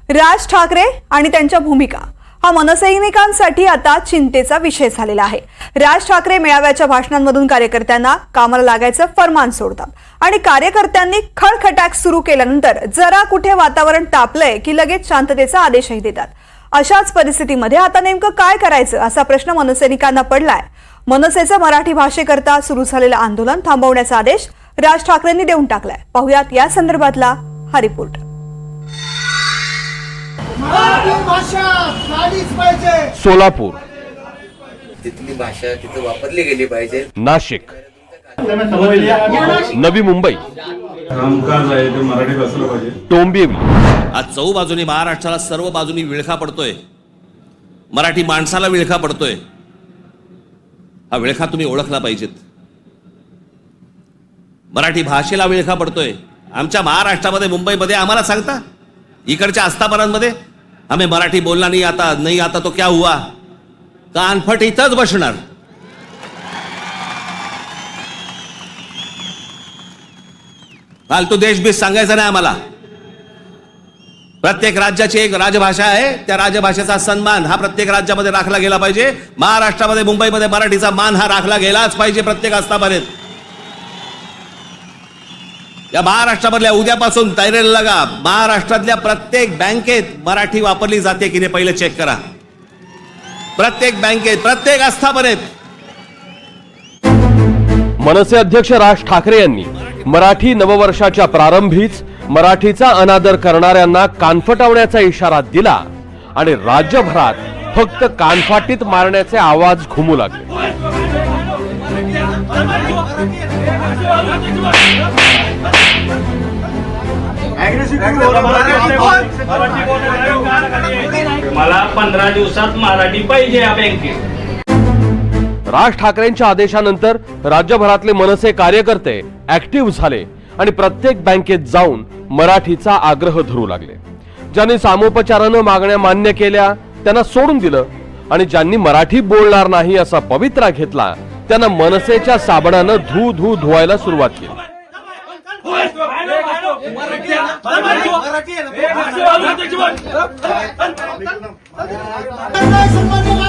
राज ठाकरे आणि त्यांच्या भूमिका हा मनसैनिकांसाठी आता चिंतेचा विषय झालेला आहे। राज ठाकरे मेळाव्याच्या भाषणांमधून कार्यकर्त्यांना कामाला लागायचं फरमान सोडतात आणि कार्यकर्त्यांनी खळखटाक सुरू केल्यानंतर जरा कुठे वातावरण तापलंय की लगेच शांततेचा आदेशही देतात। अशाच परिस्थितीमध्ये आता नेमकं काय करायचं असा प्रश्न मनसैनिकांना पडलाय। मनसेचं मराठी भाषेकरता सुरू झालेलं आंदोलन थांबवण्याचा आदेश राज ठाकरेंनी देऊन टाकलाय। पाहुयात या संदर्भातला हा रिपोर्ट। सोलापूर, तिथली भाषा तिथे वापरली गेली पाहिजे। नाशिक, नवी मुंबई, कामकाज आहे ते मराठी भाषेला पाहिजे। डोंबिवली। आज चौबाजूनी महाराष्ट्राला सर्व बाजूनी विळखा पडतोय, मराठी माणसाला विळखा पडतोय। हा विळखा तुम्ही ओळखला पाहिजेत। मराठी भाषेला विळखा पडतोय। आमच्या महाराष्ट्रामध्ये मुंबईमध्ये आम्हाला सांगता, इकडच्या आस्थापनांमध्ये हमें मराठी बोलना नहीं आता तो क्या हुआ, कानफट इथंच बसणार। फालतू देशबीस सांगायचं नाही आम्हाला। प्रत्येक राज्याची एक राजभाषा आहे, त्या राजभाषेचा सन्मान हा प्रत्येक राज्यामध्ये राखला गेला पाहिजे। महाराष्ट्रामध्ये मुंबईमध्ये मराठीचा मान हा राखला गेलाच पाहिजे प्रत्येक आस्थापनेत। या महाराष्ट्रामधल्या उद्यापासून तयारीला लागा। महाराष्ट्रातल्या प्रत्येक बँकेत मराठी वापरली जाते की नाही पहिले चेक करा। प्रत्येक बँकेत, प्रत्येक आस्थापनेत। मनसे अध्यक्ष राज ठाकरे यांनी मराठी नववर्षाच्या प्रारंभीच मराठीचा अनादर करणाऱ्यांना कानफटावण्याचा इशारा दिला आणि राज्यभरात फक्त कानफाटीत मारण्याचे आवाज घुमू लागले। मला 15 दिवसात मराठी पाहिजे या बँकेत। राज ठाकरेंच्या आदेशानंतर राज्यभरातले मनसे कार्यकर्ते ऍक्टिव्ह झाले आणि प्रत्येक बँकेत जाऊन मराठीचा आग्रह धरू लागले। ज्यांनी सामोपचारानं मागण्या मान्य केल्या त्यांना सोडून दिलं आणि ज्यांनी मराठी बोलणार नाही असा पवित्रा घेतला त्यांना मनसेच्या साबणानं धुवायला सुरुवात केली।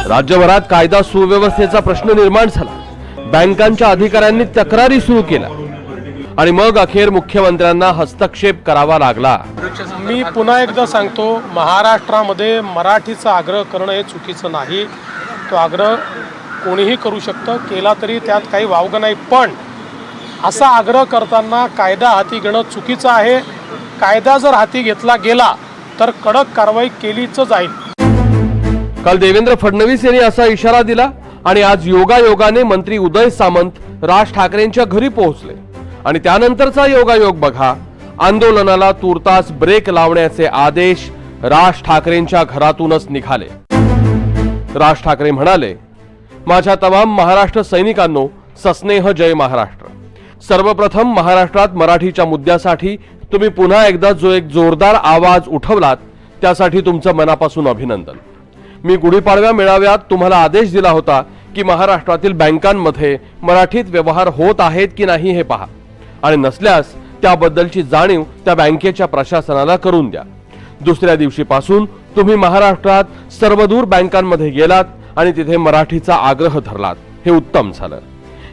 राज्यभरात कायदा सुव्यवस्थेचा प्रश्न निर्माण झाला। बँकांच्या अधिकाऱ्यांनी तक्रारी सुरू केल्या आणि मग अखेर मुख्यमंत्र्यांना हस्तक्षेप करावा लागला। मी पुन्हा एकदा सांगतो, महाराष्ट्रामध्ये मराठीचा आग्रह करणं हे चुकीचं नाही। तो आग्रह कोणीही करू शकतं, केला तरी त्यात काही वावगं नाही। पण असा आग्रह करताना कायदा हाती घेणं चुकीचं आहे। कायदा जर हाती घेतला गेला तर कडक कारवाई केलीच जाईल। काल देवेंद्र फडणवीस यांनी असा इशारा दिला आणि आज योगायोगाने मंत्री उदय सामंत राज ठाकरेंच्या घरी पोहोचले आणि त्यानंतरचा योगायोग बघा। आंदोलनाला तुर्तास ब्रेक लावण्याचे आदेश राज ठाकरेंच्या घरातूनच निघाले। राज ठाकरे म्हणाले, माझ्या तमाम महाराष्ट्र सैनिकांनो, सस्नेह जय महाराष्ट्र। सर्वप्रथम महाराष्ट्रात मराठीच्या मुद्द्यासाठी तुम्ही पुन्हा एकदा जो एक जोरदार आवाज उठवलात त्यासाठी तुमचं मनापासून अभिनंदन। मी गुढीपाडव्या मेळाव्यात तुम्हाला आदेश दिला होता की महाराष्ट्रातील बँकांमध्ये मराठीत व्यवहार होत आहेत की नाही हे पहा आणि नसल्यास त्याबद्दलची जाणीव त्या बँकेच्या प्रशासनाला करून द्या। दुसऱ्या दिवशीपासून तुम्ही महाराष्ट्रात सर्वदूर बँकांमध्ये गेलात आणि तिथे मराठीचा आग्रह धरलात, हे उत्तम झालं।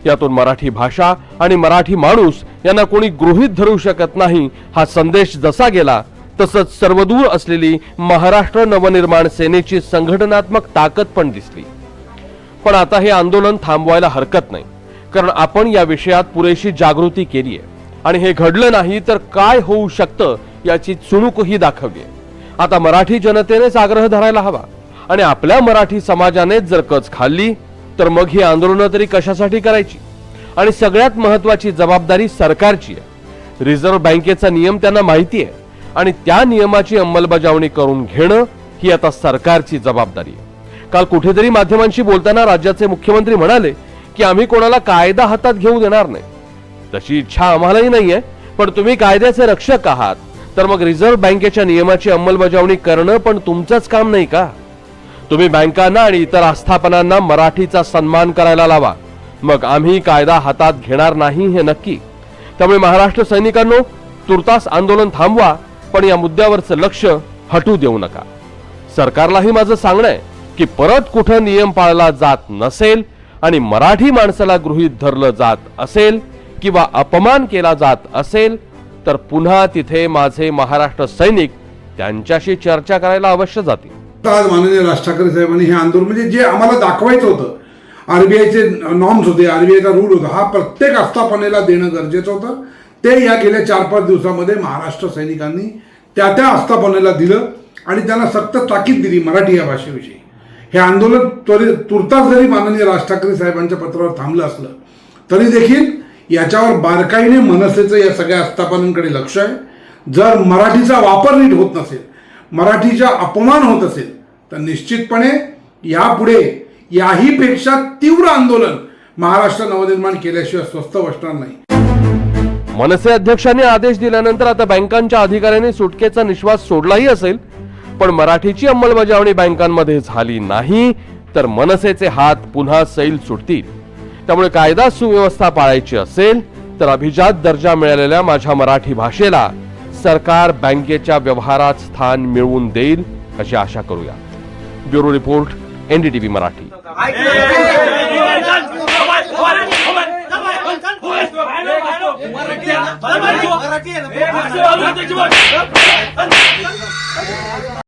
यातून मराठी भाषा आणि मराठी माणूस यांना कोणी गृहीत धरू शकत नाही हा संदेश जसा गेला तसंच सर्वदूर असलेली महाराष्ट्र नवनिर्माण सेनेची संघटनात्मक ताकद पण दिसली। पण आता हे आंदोलन थांबवायला हरकत नाही, कारण आपण या विषयात पुरेशी जागृती केली आहे आणि हे घडलं नाही तर काय होऊ शकतं याची चुणूकही दाखवली आहे। आता मराठी जनतेनेच आग्रह धरायला हवा आणि आपल्या मराठी समाजाने जर कच खाल्ली तर मग ही आंदोलनं तरी कशासाठी करायची। आणि सगळ्यात महत्वाची जबाबदारी सरकारची आहे। रिझर्व्ह बँकेचा नियम त्यांना माहिती आहे आणि त्या नियमाची अंमलबजावणी करून घेणं ही आता सरकारची जबाबदारी आहे। काल कुठेतरी माध्यमांशी बोलताना राज्याचे मुख्यमंत्री म्हणाले की आम्ही कोणाला कायदा हातात घेऊ देणार नाही। तशी इच्छा आम्हालाही नाहीये, पण तुम्ही कायद्याचे रक्षक आहात तर मग रिझर्व्ह बँकेच्या नियमाची अंमलबजावणी करणं पण तुमचंच काम नाही का? तुम्ही बँकांना आणि इतर आस्थापनांना मराठीचा सन्मान करायला लावा, मग आम्ही कायदा हातात घेणार नाही हे नक्की। त्यामुळे महाराष्ट्र सैनिकांनो, तुर्तास आंदोलन थांबवा, पण या मुद्द्यावरचं लक्ष हटू देऊ नका. सरकारलाही माझं सांगणं आहे की परत कुठं नियम पाळला जात नसेल आणि मराठी माणसाला गृहीत धरलं जात असेल किंवा अपमान केला जात असेल तर पुन्हा तिथे माझे महाराष्ट्र सैनिक त्यांच्याशी चर्चा करायला अवश्य जातील. आज माननीय राज ठाकरे साहेबांनी हे आंदोलन म्हणजे जे आम्हाला दाखवायचं होतं, आरबीआयचे नॉर्म्स होते, आरबीआयचा रूल होता, हा प्रत्येक आस्थापनेला देणं गरजेचं होतं. ते या गेल्या 4-5 दिवसामध्ये महाराष्ट्र सैनिकांनी त्या आस्थापनेला दिलं आणि त्यांना सक्त ताकीद दिली मराठी या भाषेविषयी. हे आंदोलन तुर्तास जरी माननीय राज ठाकरे साहेबांच्या पत्रावर थांबलं असलं तरी देखील याच्यावर बारकाईने मनसेचं या सगळ्या आस्थापनांकडे लक्ष आहे. जर मराठीचा वापर नीट होत नसेल, मराठीचा अपमान होत असेल तर निश्चितपणे यापुढे याही पेक्षा तीव्र आंदोलन महाराष्ट्र नवनिर्माण केल्याशिवाय स्वस्थ बसणार नाही. मनसे अध्यक्षांनी आदेश दिल्यानंतर आता बँकांच्या अधिकाऱ्यांनी सुटकेचा निश्वास सोडलाही असेल, पण मराठीची अंमलबजावणी बँकांमध्ये झाली नाही तर मनसेचे हात पुन्हा सैल सुटतील. त्यामुळे कायदा सुव्यवस्था पाळायची असेल तर अभिजात दर्जा मिळालेल्या माझ्या मराठी भाषेला सरकार बँकेच्या व्यवहारात स्थान मिळवून देईल अशी आशा करूया. Bureau report, NDTV Marathi. Marathi